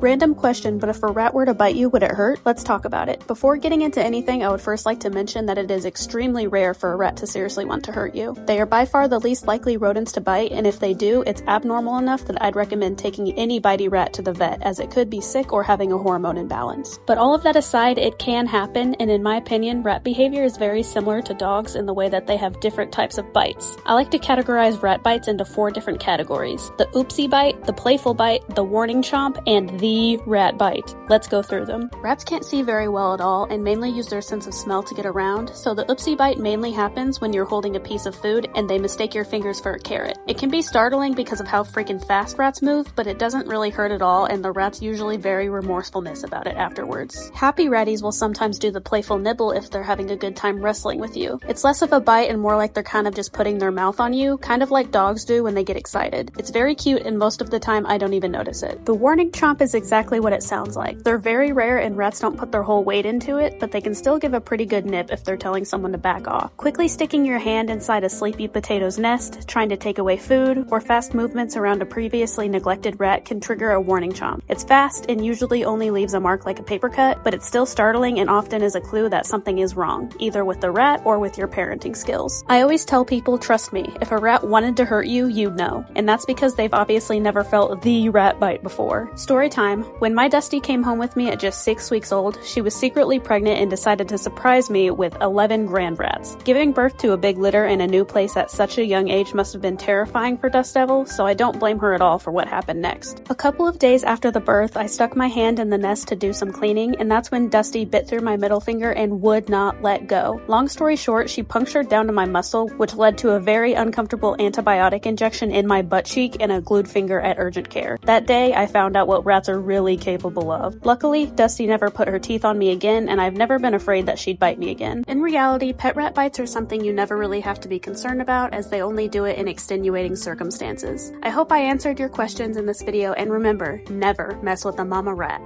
Random question, but if a rat were to bite you, would it hurt? Let's talk about it. Before getting into anything, I would first like to mention that it is extremely rare for a rat to seriously want to hurt you. They are by far the least likely rodents to bite, and if they do, it's abnormal enough that I'd recommend taking any bitey rat to the vet, as it could be sick or having a hormone imbalance. But all of that aside, it can happen, and in my opinion, rat behavior is very similar to dogs in the way that they have different types of bites. I like to categorize rat bites into 4 different categories: the oopsie bite, the playful bite, the warning chomp, and the rat bite. Let's go through them. Rats can't see very well at all and mainly use their sense of smell to get around, so the oopsie bite mainly happens when you're holding a piece of food and they mistake your fingers for a carrot. It can be startling because of how freaking fast rats move, but it doesn't really hurt at all, and the rat's usually very remorsefulness about it afterwards. Happy ratties will sometimes do the playful nibble if they're having a good time wrestling with you. It's less of a bite and more like they're kind of just putting their mouth on you, kind of like dogs do when they get excited. It's very cute, and most of the time I don't even notice it. The warning chomp is exactly what it sounds like. They're very rare and rats don't put their whole weight into it, but they can still give a pretty good nip if they're telling someone to back off. Quickly sticking your hand inside a sleepy potato's nest, trying to take away food, or fast movements around a previously neglected rat can trigger a warning chomp. It's fast and usually only leaves a mark like a paper cut, but it's still startling and often is a clue that something is wrong, either with the rat or with your parenting skills. I always tell people, trust me, if a rat wanted to hurt you, you'd know. And that's because they've obviously never felt the rat bite before. Story time. When my Dusty came home with me at just 6 weeks old, she was secretly pregnant and decided to surprise me with 11 grand rats. Giving birth to a big litter in a new place at such a young age must have been terrifying for Dust Devil, so I don't blame her at all for what happened next. A couple of days after the birth, I stuck my hand in the nest to do some cleaning, and that's when Dusty bit through my middle finger and would not let go. Long story short, she punctured down to my muscle, which led to a very uncomfortable antibiotic injection in my butt cheek and a glued finger at urgent care. That day, I found out what rats are really capable of. Luckily, Dusty never put her teeth on me again, and I've never been afraid that she'd bite me again. In reality, pet rat bites are something you never really have to be concerned about, as they only do it in extenuating circumstances. I hope I answered your questions in this video, and remember, never mess with a mama rat.